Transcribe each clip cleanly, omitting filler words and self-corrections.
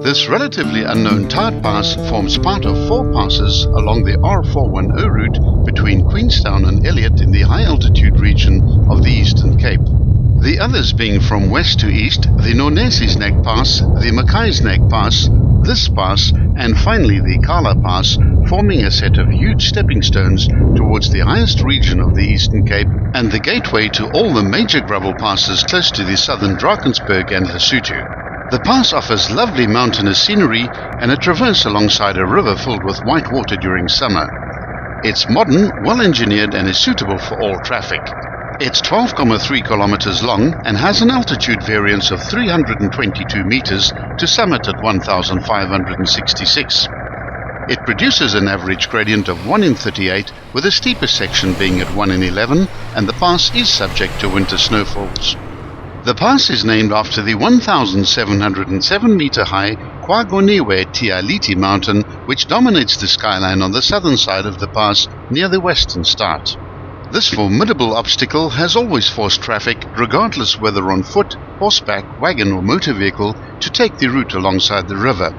This relatively unknown tide pass forms part of 4 passes along the R410 route between Queenstown and Elliot in the high-altitude region of the Eastern Cape. The others being from west to east, the Nonesi's Neck Pass, the Mackay's Neck Pass, this pass, and finally the Kala Pass, forming a set of huge stepping stones towards the highest region of the Eastern Cape and the gateway to all the major gravel passes close to the southern Drakensberg and Lesotho. The pass offers lovely mountainous scenery and a traverse alongside a river filled with white water during summer. It's modern, well-engineered and is suitable for all traffic. It's 12.3 kilometers long and has an altitude variance of 322 meters to summit at 1,566. It produces an average gradient of 1 in 38, with the steepest section being at 1 in 11, and the pass is subject to winter snowfalls. The pass is named after the 1,707 meter high KwaGoniwe Tyaliti mountain, which dominates the skyline on the southern side of the pass near the western start. This formidable obstacle has always forced traffic, regardless whether on foot, horseback, wagon or motor vehicle, to take the route alongside the river.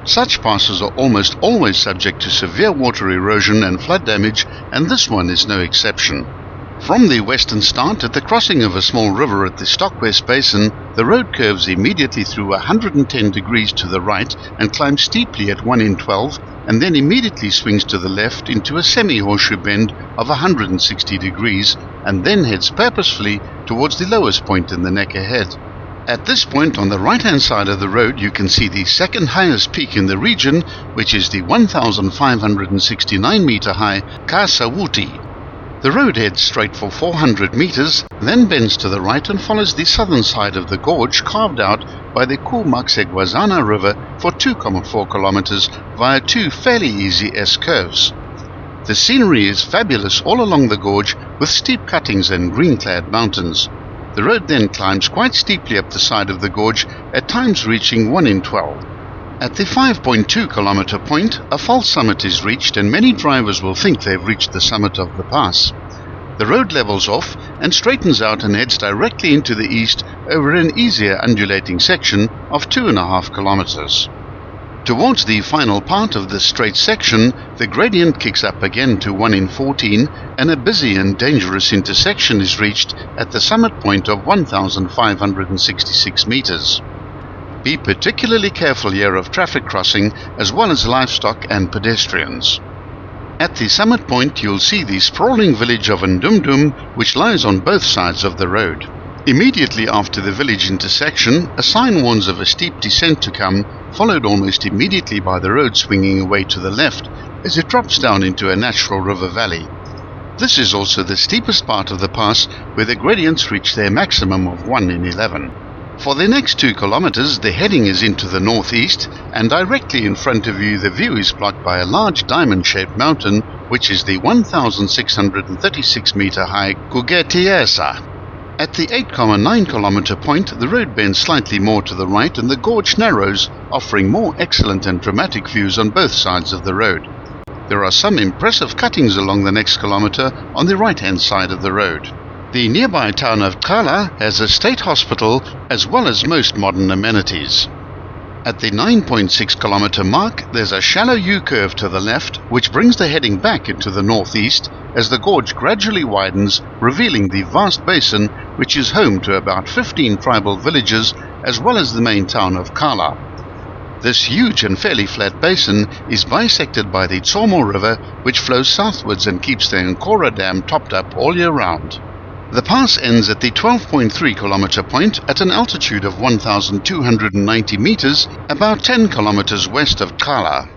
Such passes are almost always subject to severe water erosion and flood damage, and this one is no exception. From the western start, at the crossing of a small river at the Stockwest Basin, the road curves immediately through 110 degrees to the right and climbs steeply at 1 in 12, and then immediately swings to the left into a semi-horseshoe bend of 160 degrees, and then heads purposefully towards the lowest point in the neck ahead. At this point on the right-hand side of the road you can see the second highest peak in the region, which is the 1,569 meter high Kasawuti. The road heads straight for 400 meters, then bends to the right and follows the southern side of the gorge carved out by the Kumaksegwazana River for 2.4 kilometers via 2 fairly easy S-curves. The scenery is fabulous all along the gorge with steep cuttings and green-clad mountains. The road then climbs quite steeply up the side of the gorge, at times reaching 1 in 12. At the 5.2 kilometer point, a false summit is reached and many drivers will think they've reached the summit of the pass. The road levels off and straightens out and heads directly into the east over an easier undulating section of 2.5 kilometers. Towards the final part of this straight section, the gradient kicks up again to 1 in 14 and a busy and dangerous intersection is reached at the summit point of 1,566 meters. Be particularly careful here of traffic crossing as well as livestock and pedestrians. At the summit point you'll see the sprawling village of Ndumdum, which lies on both sides of the road. Immediately after the village intersection, a sign warns of a steep descent to come, followed almost immediately by the road swinging away to the left as it drops down into a natural river valley. This is also the steepest part of the pass, where the gradients reach their maximum of 1 in 11. For the next 2 kilometers the heading is into the northeast, and directly in front of you the view is blocked by a large diamond-shaped mountain, which is the 1,636 meter high Kugetiesa. At the 8.9 kilometer point the road bends slightly more to the right and the gorge narrows, offering more excellent and dramatic views on both sides of the road. There are some impressive cuttings along the next kilometer on the right-hand side of the road. The nearby town of Kala has a state hospital as well as most modern amenities. At the 9.6 kilometer mark there's a shallow U-curve to the left which brings the heading back into the northeast as the gorge gradually widens, revealing the vast basin which is home to about 15 tribal villages as well as the main town of Kala. This huge and fairly flat basin is bisected by the Tsomo River, which flows southwards and keeps the Nkora Dam topped up all year round. The pass ends at the 12.3 kilometer point at an altitude of 1,290 meters, about 10 kilometers west of Kala.